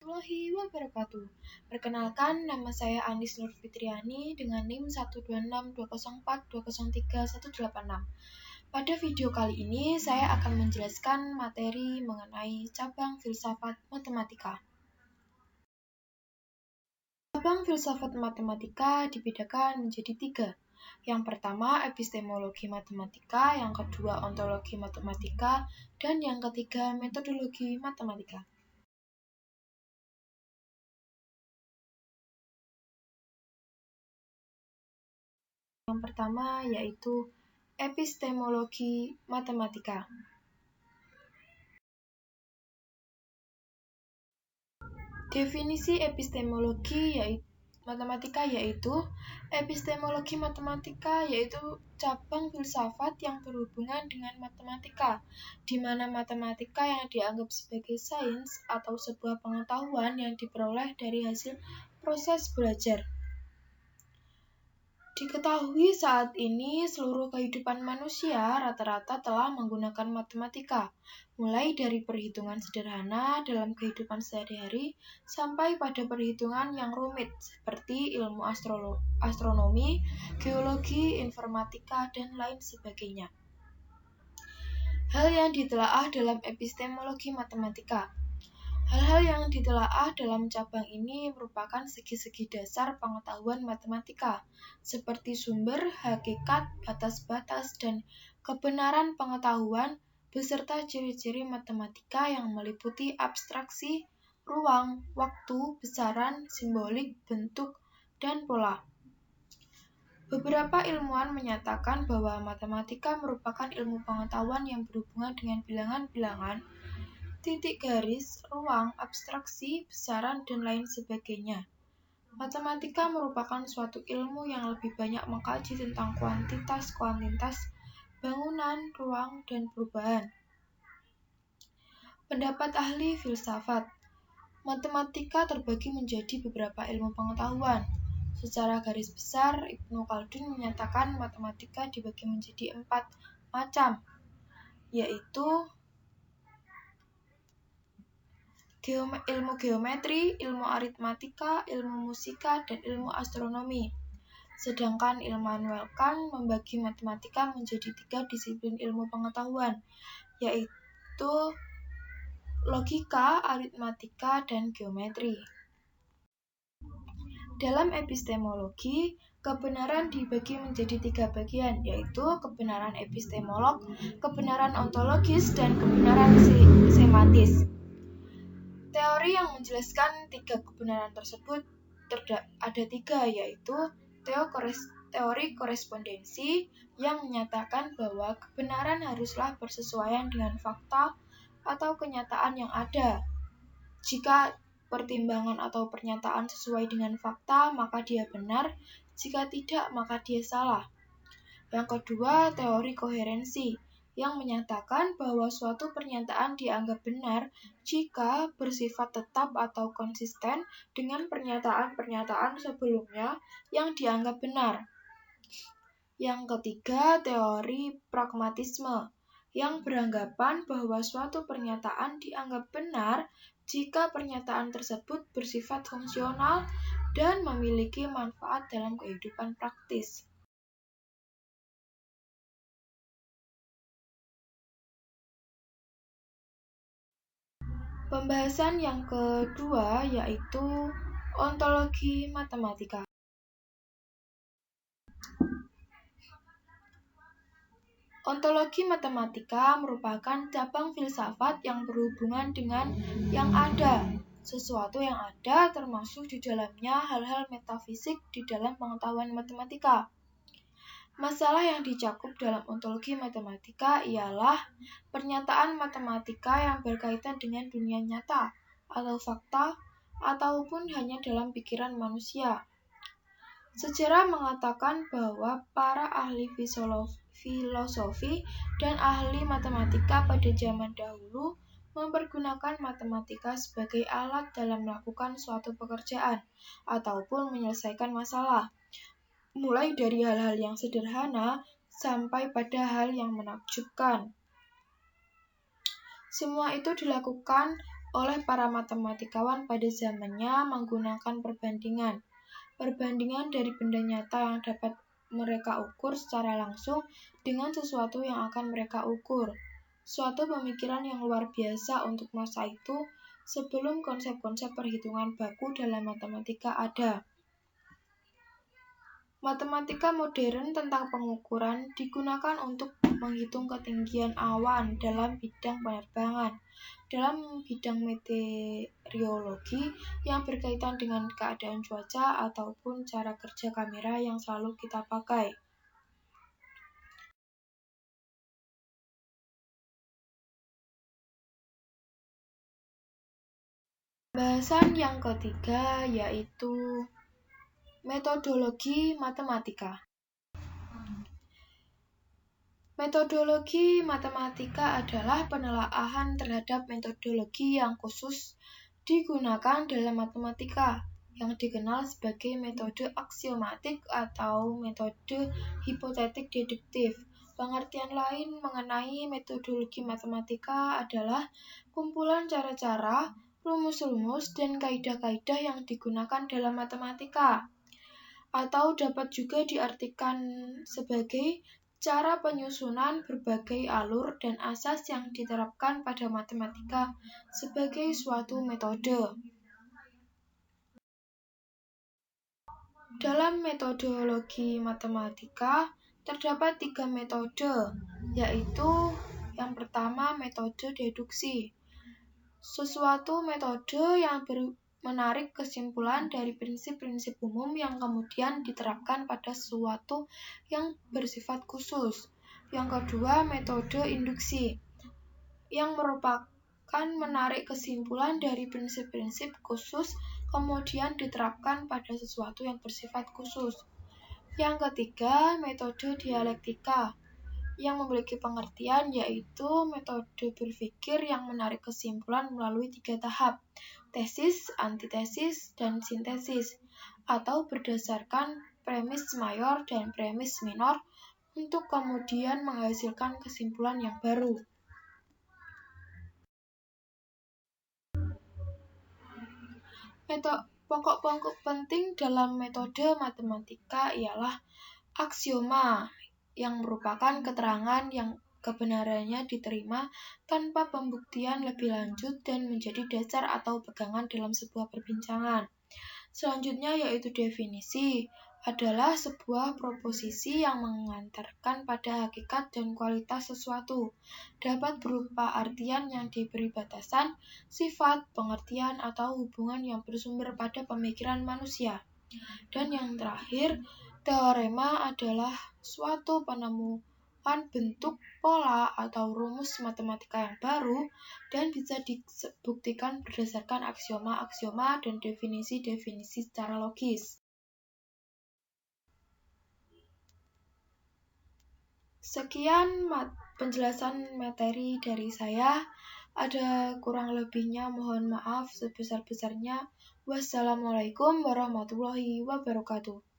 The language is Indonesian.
Warahmatullahi wabarakatuh. Perkenalkan, nama saya Anis Nur Fitriani dengan NIM 1262042031186. Pada video kali ini, saya akan menjelaskan materi mengenai cabang filsafat matematika. Cabang filsafat matematika dibedakan menjadi 3. Yang pertama, epistemologi matematika, yang kedua, ontologi matematika, dan yang ketiga, metodologi matematika. Yang pertama yaitu epistemologi matematika. Definisi epistemologi matematika yaitu epistemologi matematika yaitu cabang filsafat yang berhubungan dengan matematika, di mana matematika yang dianggap sebagai sains atau sebuah pengetahuan yang diperoleh dari hasil proses belajar. Diketahui saat ini seluruh kehidupan manusia rata-rata telah menggunakan matematika, mulai dari perhitungan sederhana dalam kehidupan sehari-hari sampai pada perhitungan yang rumit seperti ilmu astronomi, geologi, informatika, dan lain sebagainya. Hal yang ditelaah dalam epistemologi matematika. Hal-hal yang ditelaah dalam cabang ini merupakan segi-segi dasar pengetahuan matematika, seperti sumber, hakikat, batas-batas, dan kebenaran pengetahuan, beserta ciri-ciri matematika yang meliputi abstraksi, ruang, waktu, besaran, simbolik, bentuk, dan pola. Beberapa ilmuwan menyatakan bahwa matematika merupakan ilmu pengetahuan yang berhubungan dengan bilangan-bilangan, titik garis, ruang, abstraksi, besaran, dan lain sebagainya. Matematika merupakan suatu ilmu yang lebih banyak mengkaji tentang kuantitas, bangunan, ruang, dan perubahan. Pendapat ahli filsafat. Matematika terbagi menjadi beberapa ilmu pengetahuan. Secara garis besar, Ibnu Khaldun menyatakan matematika dibagi menjadi 4 macam, yaitu ilmu geometri, ilmu aritmatika, ilmu musika, dan ilmu astronomi. Sedangkan Immanuel Kant membagi matematika menjadi 3 disiplin ilmu pengetahuan, yaitu logika, aritmatika, dan geometri. Dalam epistemologi, kebenaran dibagi menjadi 3 bagian, yaitu kebenaran epistemolog, kebenaran ontologis, dan kebenaran semantis. Teori yang menjelaskan 3 kebenaran tersebut ada 3, yaitu teori korespondensi yang menyatakan bahwa kebenaran haruslah bersesuaian dengan fakta atau kenyataan yang ada. Jika pertimbangan atau pernyataan sesuai dengan fakta, maka dia benar. Jika tidak, maka dia salah. Yang kedua, teori koherensi yang menyatakan bahwa suatu pernyataan dianggap benar jika bersifat tetap atau konsisten dengan pernyataan-pernyataan sebelumnya yang dianggap benar. Yang ketiga, teori pragmatisme yang beranggapan bahwa suatu pernyataan dianggap benar jika pernyataan tersebut bersifat fungsional dan memiliki manfaat dalam kehidupan praktis. Pembahasan yang kedua yaitu ontologi matematika. Ontologi matematika merupakan cabang filsafat yang berhubungan dengan yang ada. Sesuatu yang ada termasuk di dalamnya hal-hal metafisik di dalam pengetahuan matematika. Masalah yang dicakup dalam ontologi matematika ialah pernyataan matematika yang berkaitan dengan dunia nyata atau fakta ataupun hanya dalam pikiran manusia. Sejarah mengatakan bahwa para ahli filosofi dan ahli matematika pada zaman dahulu mempergunakan matematika sebagai alat dalam melakukan suatu pekerjaan ataupun menyelesaikan masalah, mulai dari hal-hal yang sederhana sampai pada hal yang menakjubkan. Semua itu dilakukan oleh para matematikawan pada zamannya menggunakan perbandingan. Perbandingan dari benda nyata yang dapat mereka ukur secara langsung dengan sesuatu yang akan mereka ukur. Suatu pemikiran yang luar biasa untuk masa itu sebelum konsep-konsep perhitungan baku dalam matematika ada. Matematika modern tentang pengukuran digunakan untuk menghitung ketinggian awan dalam bidang penerbangan, dalam bidang meteorologi yang berkaitan dengan keadaan cuaca ataupun cara kerja kamera yang selalu kita pakai. Bahasan yang ketiga yaitu metodologi matematika. Metodologi matematika adalah penelaahan terhadap metodologi yang khusus digunakan dalam matematika, yang dikenal sebagai metode aksiomatik atau metode hipotetik deduktif. Pengertian lain mengenai metodologi matematika adalah kumpulan cara-cara, rumus-rumus, dan kaidah-kaidah yang digunakan dalam matematika, atau dapat juga diartikan sebagai cara penyusunan berbagai alur dan asas yang diterapkan pada matematika sebagai suatu metode. Dalam metodologi matematika terdapat 3 metode, yaitu yang pertama metode deduksi. Suatu metode yang menarik kesimpulan dari prinsip-prinsip umum yang kemudian diterapkan pada sesuatu yang bersifat khusus. Yang kedua, metode induksi, yang merupakan menarik kesimpulan dari prinsip-prinsip khusus kemudian diterapkan pada sesuatu yang bersifat khusus. Yang ketiga, metode dialektika, yang memiliki pengertian yaitu metode berpikir yang menarik kesimpulan melalui 3 tahap, tesis, antitesis, dan sintesis, atau berdasarkan premis mayor dan premis minor untuk kemudian menghasilkan kesimpulan yang baru. Pokok-pokok penting dalam metode matematika ialah aksioma, yang merupakan keterangan yang kebenarannya diterima tanpa pembuktian lebih lanjut dan menjadi dasar atau pegangan dalam sebuah perbincangan. Selanjutnya yaitu definisi, adalah sebuah proposisi yang mengantarkan pada hakikat dan kualitas sesuatu. Dapat berupa artian yang diberi batasan, sifat, pengertian, atau hubungan yang bersumber pada pemikiran manusia. Dan yang terakhir, teorema adalah suatu penemuan bentuk, pola, atau rumus matematika yang baru dan bisa dibuktikan berdasarkan aksioma-aksioma dan definisi-definisi secara logis. Sekian penjelasan materi dari saya. Ada kurang lebihnya mohon maaf sebesar-besarnya. Wassalamualaikum warahmatullahi wabarakatuh.